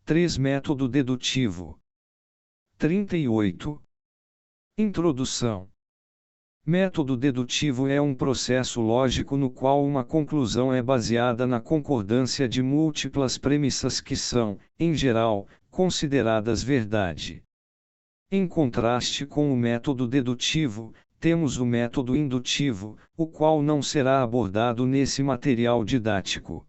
3. Método dedutivo. 38. Introdução. Método dedutivo é um processo lógico no qual uma conclusão é baseada na concordância de múltiplas premissas que são, em geral, consideradas verdade. Em contraste com o método dedutivo, temos o método indutivo, o qual não será abordado nesse material didático.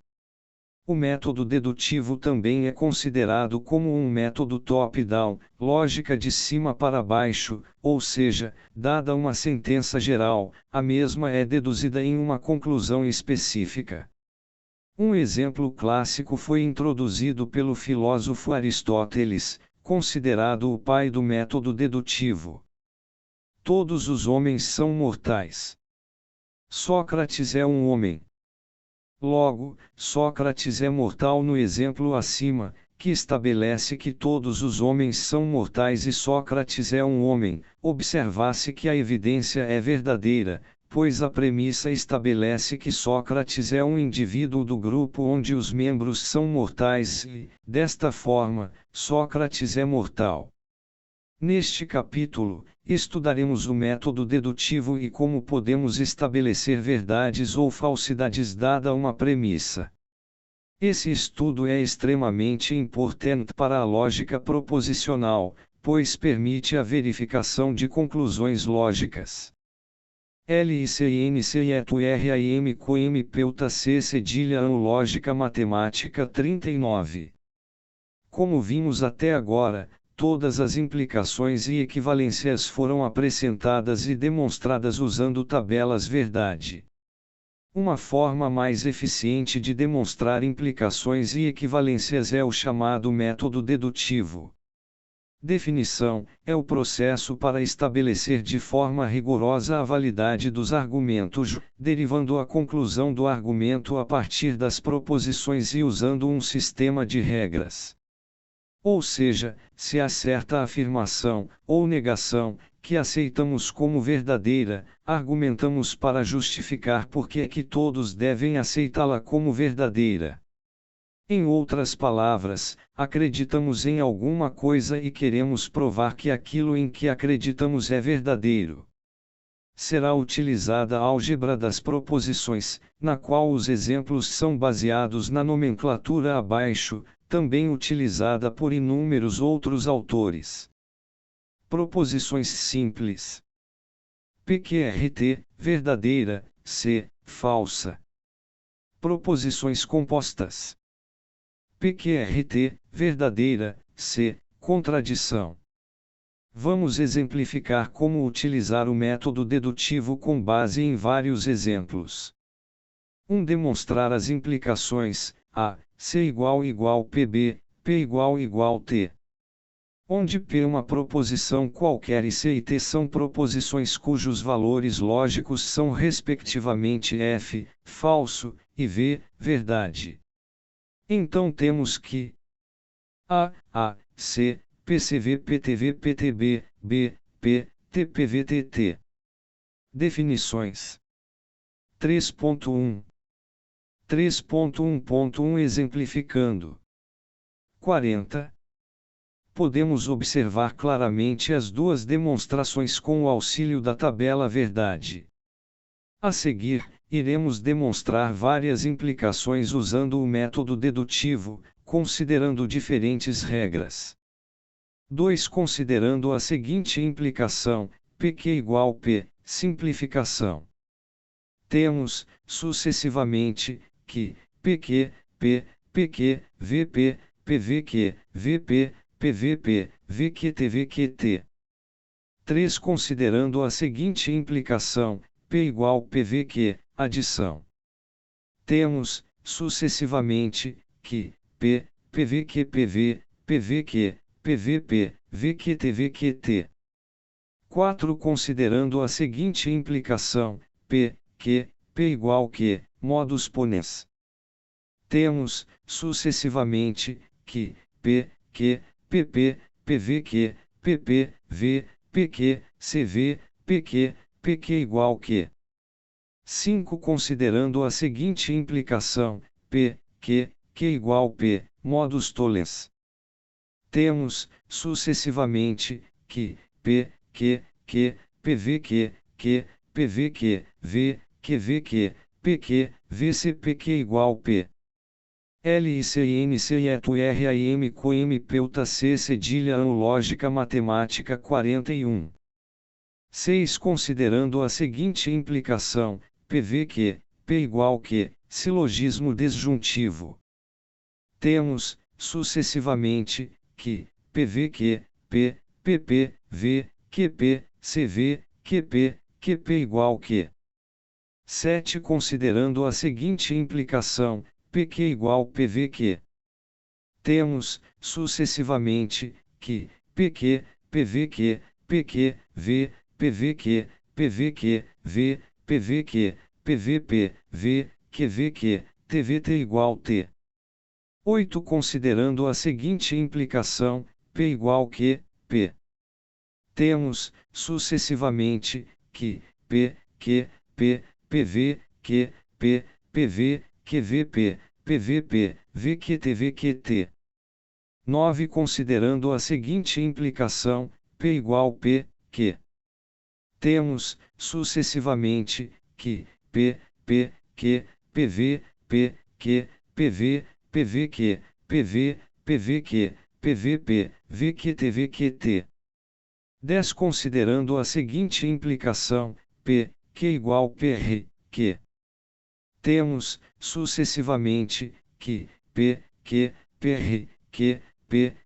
O método dedutivo também é considerado como um método top-down, lógica de cima para baixo, ou seja, dada uma sentença geral, a mesma é deduzida em uma conclusão específica. Um exemplo clássico foi introduzido pelo filósofo Aristóteles, considerado o pai do método dedutivo. Todos os homens são mortais. Sócrates é um homem. Logo, Sócrates é mortal no exemplo acima, que estabelece que todos os homens são mortais e Sócrates é um homem. Observa-se que a evidência é verdadeira, pois a premissa estabelece que Sócrates é um indivíduo do grupo onde os membros são mortais e, desta forma, Sócrates é mortal. Neste capítulo, estudaremos o método dedutivo e como podemos estabelecer verdades ou falsidades dada uma premissa. Esse estudo é extremamente importante para a lógica proposicional, pois permite a verificação de conclusões lógicas. LICNCETURAIM COIM PEUTA C cedilha AN Lógica Matemática 39. Como vimos até agora, todas as implicações e equivalências foram apresentadas e demonstradas usando tabelas verdade. Uma forma mais eficiente de demonstrar implicações e equivalências é o chamado método dedutivo. Definição: é o processo para estabelecer de forma rigorosa a validade dos argumentos, derivando a conclusão do argumento a partir das proposições e usando um sistema de regras. Ou seja, se há certa afirmação, ou negação, que aceitamos como verdadeira, argumentamos para justificar por que é que todos devem aceitá-la como verdadeira. Em outras palavras, acreditamos em alguma coisa e queremos provar que aquilo em que acreditamos é verdadeiro. Será utilizada a álgebra das proposições, na qual os exemplos são baseados na nomenclatura abaixo, também utilizada por inúmeros outros autores. Proposições simples. PQRT, verdadeira, C, falsa. Proposições compostas. PQRT, verdadeira, C, contradição. Vamos exemplificar como utilizar o método dedutivo com base em vários exemplos. Demonstrar as implicações, A, C igual PB, P igual T. Onde P é uma proposição qualquer e C e T são proposições cujos valores lógicos são respectivamente F, falso, e V, verdade. Então temos que A, C, PCV, PTV, PTB, B, P, TPV, TT. Definições. 3.1 3.1.1 Exemplificando. 40. Podemos observar claramente as duas demonstrações com o auxílio da tabela verdade. A seguir, iremos demonstrar várias implicações usando o método dedutivo, considerando diferentes regras. 2. Considerando a seguinte implicação, PQ igual P, simplificação. Temos, sucessivamente, que PQ, P, PQ, VP, PVQ, VP, PVP, VQT, VQT. 3. Considerando a seguinte implicação, P igual PVQ, adição. Temos, sucessivamente, que P, PVQ, PV, PVQ, PVP, VQT, VQT. 4. Considerando a seguinte implicação, P, Q, P igual Q, modus ponens. Temos, sucessivamente, que P, Q, PP, PVQ, PP, V, PQ, CV, PQ, PQ igual Q. 5. Considerando a seguinte implicação, P, Q, Q igual P, modus tollens. Temos, sucessivamente, que, P, que, PV que, PV V, V PQ, VCPQ igual P. LICINC eto RAM coim peuta C cedilha lógica matemática 41. 6. Considerando a seguinte implicação, PV P igual que, silogismo desjuntivo. Temos, sucessivamente, que, PV P, PP, V, QP, CV, QP igual que. 7. Considerando a seguinte implicação, PQ igual PVQ. Temos, sucessivamente, que, PQ, PVQ, V, PVQ, V, PVP, V, QVQ, TVT igual T. 8. Considerando a seguinte implicação, P igual que, P. Temos, sucessivamente, que, PV, PV, QVP, VQT. 9. Considerando a seguinte implicação, P igual P, Q. Temos, sucessivamente, que, PV, PVQ, PVP, VQT. 10. Considerando a seguinte implicação, Q igual PR, Q. Temos, sucessivamente, que, PR, Q, V,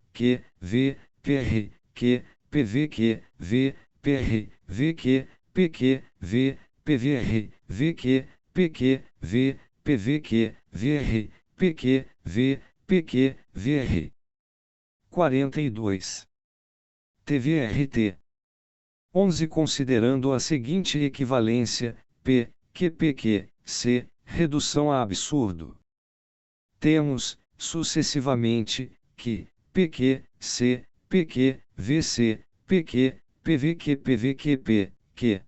PR, Q, PVQ, V, PR, VQ, PQ, V, PVR, VQ, PQ, V, PVQ, VR, PQ, V, PQ, VR. 42. TVRT. 11. Considerando a seguinte equivalência, QPQ, C, redução a absurdo. Temos, sucessivamente, que, PQ, C, PQ, VC, PQ, PVQ, Q.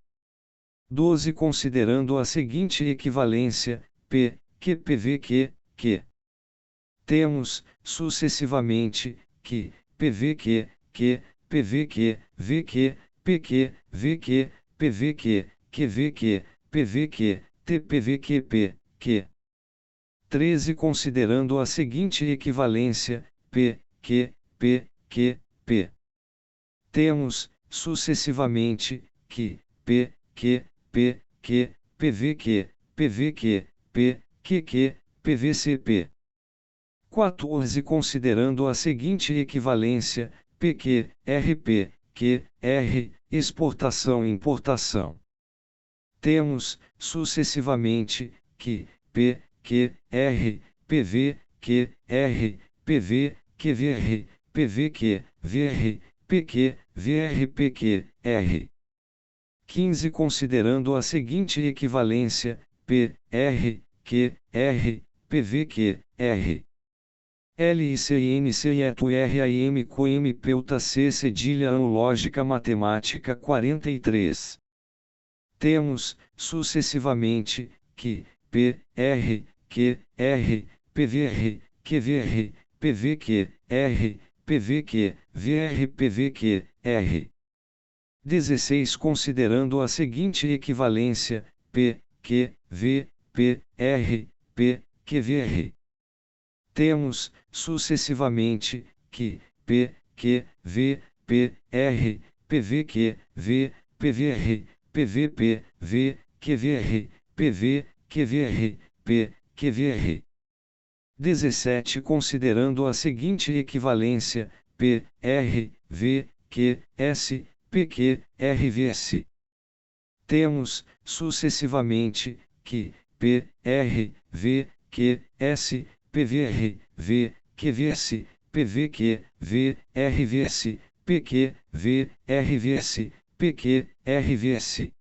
12. Considerando a seguinte equivalência, QPVQ, Q. Temos, sucessivamente, que, PVQ, PVQ, VQ, PQ, VQ, PVQ, QVQ, PVQ, TPVQP, Q. 13. Considerando a seguinte equivalência, P. Temos, sucessivamente, que, PVQ, QQ, PVCP. 14. Considerando a seguinte equivalência, PQ, RP, QR, exportação e importação. Temos, sucessivamente, que, QR, PV, QR, PV, QVR, PVQ, VR, PQ, VR, PQ, R. 15. Considerando a seguinte equivalência, PR, QR, PVQ, R. LICINC eto RAM coim peuta C cedilha lógica matemática 43. Temos, sucessivamente, que, PR, QR, PVR, QVR, PVQ, R, PVQ, VR, PVQ, R. 16. Considerando a seguinte equivalência, V, PR, QVR. Temos, sucessivamente, que, V, PR, PVQ, V, PVR, PVP, V, QVR, PV, QVR, QVR. 17. Considerando a seguinte equivalência, PR, V, QS, PQ, RVS. Temos, sucessivamente, que, PR, V, QS, PVR, V, QVS, PVQ, V, RVS, PQ, V, RVS, PQ, RVS.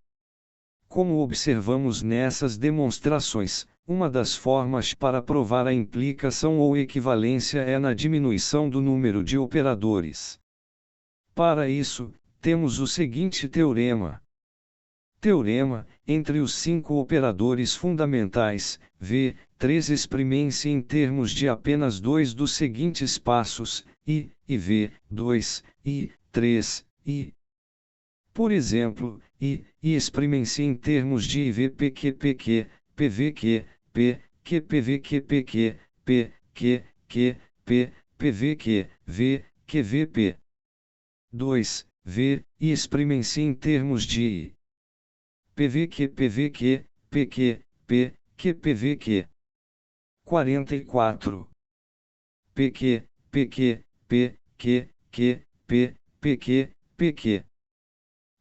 Como observamos nessas demonstrações, uma das formas para provar a implicação ou equivalência é na diminuição do número de operadores. Para isso, temos o seguinte teorema. Teorema: entre os 5 operadores fundamentais, V, 3 exprimem-se em termos de apenas 2 dos seguintes passos, I, IV, 2, I, 3, I. Por exemplo, I exprimem-se em termos de IV PQ, PVQ, P, Q PVQ PQ, P, Q, P, PVQ, V, QVP. 2. V, exprimem-se em termos de I. PVQ PQ, P, Q PVQ. 44. PQ, P, PQ.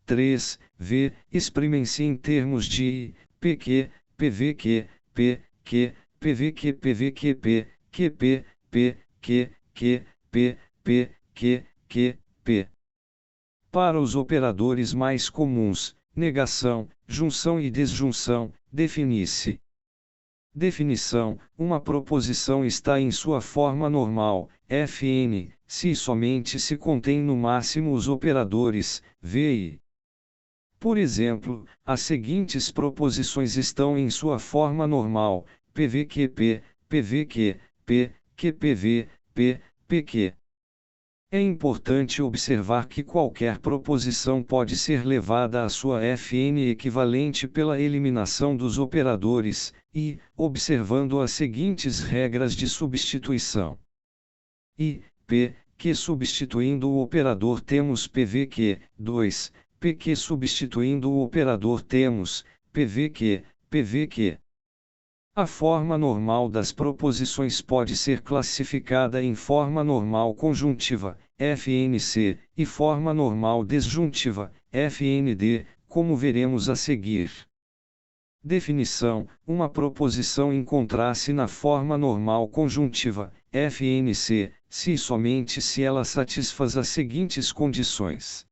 3. V, exprimem-se em termos de I, PQ, PVQ, P, Q, PVQ PVQP, QP, P, Q, P. Para os operadores mais comuns, negação, junção e desjunção, define-se. Definição: uma proposição está em sua forma normal, Fn, se e somente se contém no máximo os operadores, V e. Por exemplo, as seguintes proposições estão em sua forma normal, PVQP, PVQ, P, QPV, P, PQ. É importante observar que qualquer proposição pode ser levada à sua Fn equivalente pela eliminação dos operadores, e, observando as seguintes regras de substituição. I, P, Q substituindo o operador temos PVQ, 2, PQ substituindo o operador temos, PVQ, PVQ. A forma normal das proposições pode ser classificada em forma normal conjuntiva, FNC, e forma normal desjuntiva, FND, como veremos a seguir. Definição: uma proposição encontra-se na forma normal conjuntiva, FNC, se e somente se ela satisfaz as seguintes condições.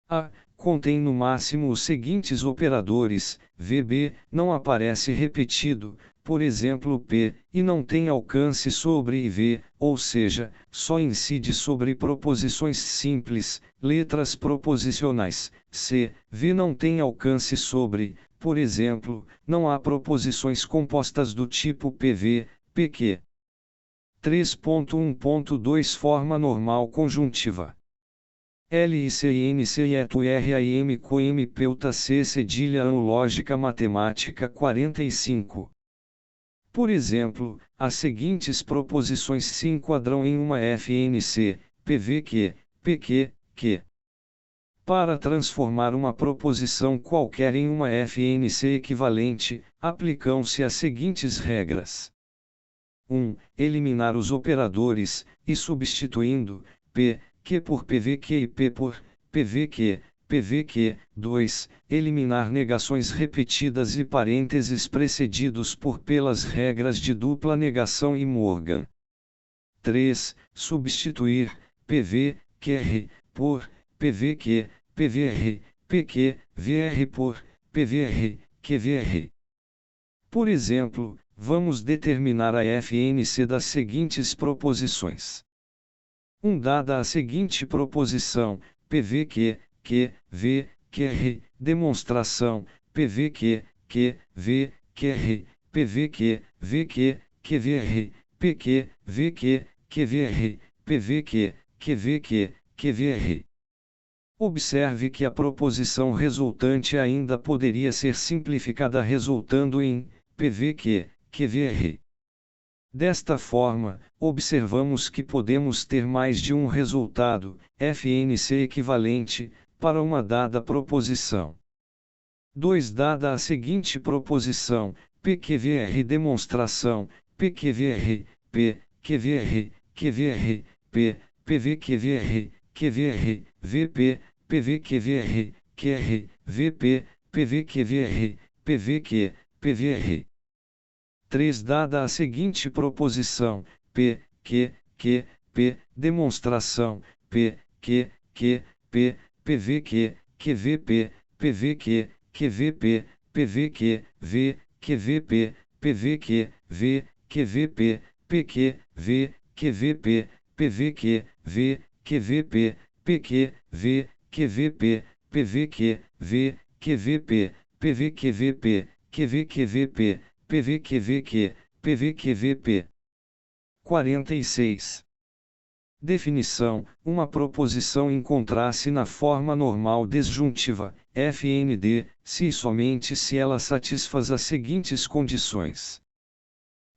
A. Contém no máximo os seguintes operadores, VB, não aparece repetido, por exemplo P, e não tem alcance sobre IV, ou seja, só incide sobre proposições simples, letras proposicionais. C, V não tem alcance sobre, por exemplo, não há proposições compostas do tipo PV, PQ. 3.1.2 Forma normal conjuntiva. LICNC RAM Peuta C cedilha lógica matemática 45. Por exemplo, as seguintes proposições se enquadram em uma FNC, PVQ, PQ, Q. Para transformar uma proposição qualquer em uma FNC equivalente, aplicam-se as seguintes regras. 1. Eliminar os operadores, e substituindo, P, Q por PVQ e P por PVQ, PVQ. 2. Eliminar negações repetidas e parênteses precedidos por pelas regras de dupla negação e Morgan. 3. Substituir PV, QR, por PVQ, PVR, PQ, VR por PVR, QVR. Por exemplo, vamos determinar a FNC das seguintes proposições. Dada a seguinte proposição, PVQ, Q, V, QR, demonstração, PVQ, Q, V, QR, PVQ, VQ, QVR, PQ, VQ, QVR, PVQ, QVQ, QVR. Observe que a proposição resultante ainda poderia ser simplificada resultando em PVQ, QVR. Desta forma, observamos que podemos ter mais de um resultado, FNC equivalente, para uma dada proposição. 2. Dada a seguinte proposição, PQVR demonstração, PQVR, P, QVR, QVR, P, PVQVR, QVR, VP, PVQVR, QR, VP, PVQVR, PVQ, PVR. 3. Dada a seguinte proposição, P, Q, P, demonstração, P, Q, P, PVQ, QVP, PVQ, QVP, PVQ, V, QVP, PVQ, V, QVP, PQ, V, QVP, PVQ, V, QVP, PQ, V, QVP, PVQ, V, QVP, PVQVP, QVQVP, PVQVQ, PVQVP. 46. Definição: uma proposição encontra-se na forma normal desjuntiva, FND, se e somente se ela satisfaz as seguintes condições.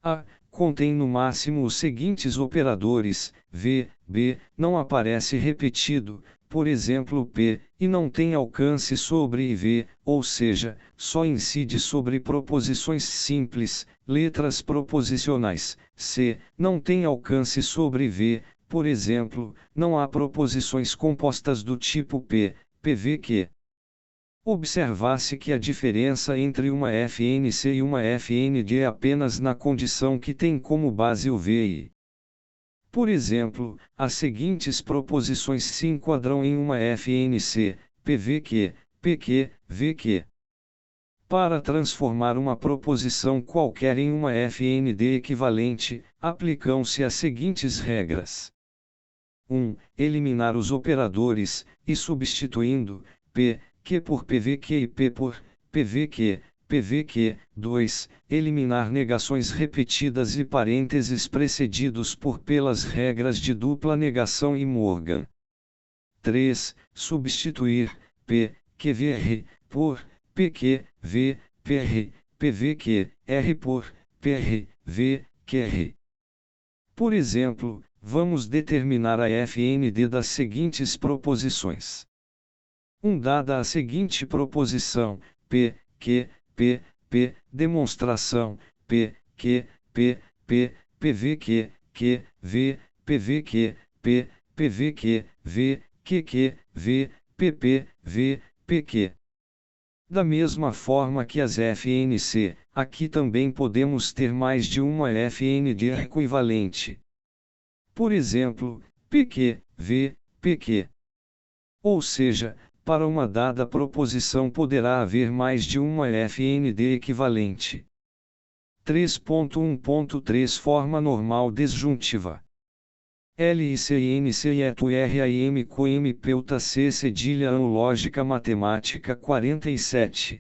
A. Contém no máximo os seguintes operadores, v, b, não aparece repetido, por exemplo P, e não tem alcance sobre IV, ou seja, só incide sobre proposições simples, letras proposicionais. C, não tem alcance sobre V, por exemplo, não há proposições compostas do tipo P, PVQ. Observar-se que a diferença entre uma FNC e uma FND é apenas na condição que tem como base o V e. Por exemplo, as seguintes proposições se enquadram em uma FNC, PVQ, PQ, VQ. Para transformar uma proposição qualquer em uma FND equivalente, aplicam-se as seguintes regras. 1. Eliminar os operadores, e substituindo P, Q por PVQ e P por PVQ, PVQ. 2. Eliminar negações repetidas e parênteses precedidos por pelas regras de dupla negação e Morgan. 3. Substituir P, QVR, por PQ, V, PR, PVQ, R por PR, V, QR. Por exemplo, vamos determinar a FND das seguintes proposições. Dada a seguinte proposição, P, Q, P, P, demonstração, P, Q, P, P, PVQ, Q, V, PVQ, P, PVQ, V, QQ, V, PP, V, PQ. Da mesma forma que as FNC, aqui também podemos ter mais de uma FND equivalente. Por exemplo, PQ, V, PQ. Ou seja, para uma dada proposição poderá haver mais de uma FND equivalente. 3.1.3 Forma normal desjuntiva. LICNC eto RAM coim peuta C cedilha lógica matemática 47.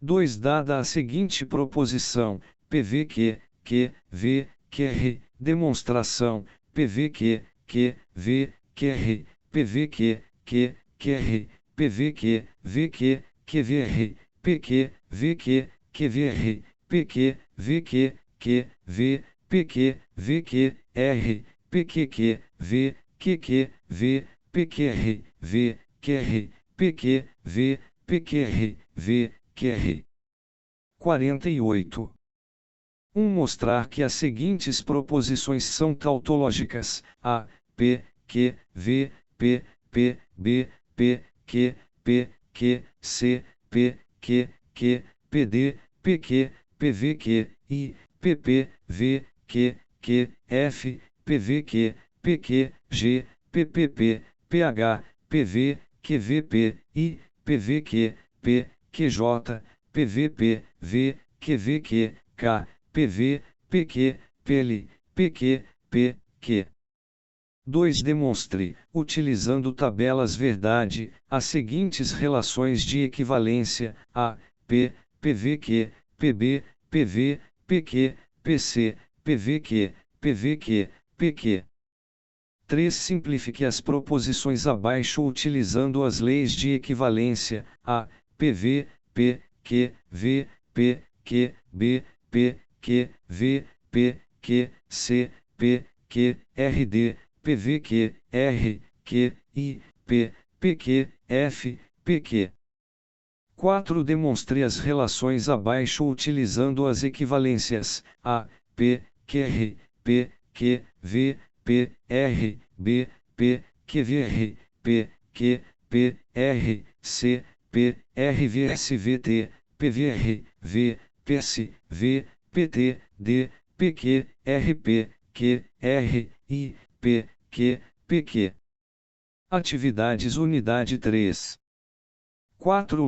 2. Dada a seguinte proposição, PVQ, Q, V, QR, demonstração, PVQ, Q, V, QR, PVQ, Q, QR, PVQ, VQ, QVR, PQ, VQ, QVR, PQ, VQ, Q, V, PQ, VQ, R, PQQ, V, QQ, V, PQR, V, QR, PQ, V, PQR, V, QR. 48. Mostrar que as seguintes proposições são tautológicas: A, P, Q, V, P, P, B, P, Q, P, Q, C, P, Q, Q, PD, PQ, PVQ, I, PP, V, Q, Q, F, PVQ, PQ, G, PPP, PH, PV, QVP, I, PVQ, P, QJ, PVP, V, QVQ, K, PV, PQ, PL, PQ, PQ. 2. Demonstre, utilizando tabelas verdade, as seguintes relações de equivalência: A, P, PVQ, PB, PV, PQ, PC, PVQ, PVQ, PQ. 3. Simplifique as proposições abaixo utilizando as leis de equivalência: A, PV, P, Q, V, P, Q, B, P, Q, V, P, Q, C, P, Q, RD, PVQ, R, Q, I, P, PQ, F, PQ. 4. Demonstre as relações abaixo utilizando as equivalências: A, P, QR, P, Q, V, P, R, B, P, QVR, P, Q, P, R, C, P, RVSVT, PVR, V, PS, V, PT, D, PQ, RP, Q, R, I, P, Q, PQ. Atividades Unidade 3. 4.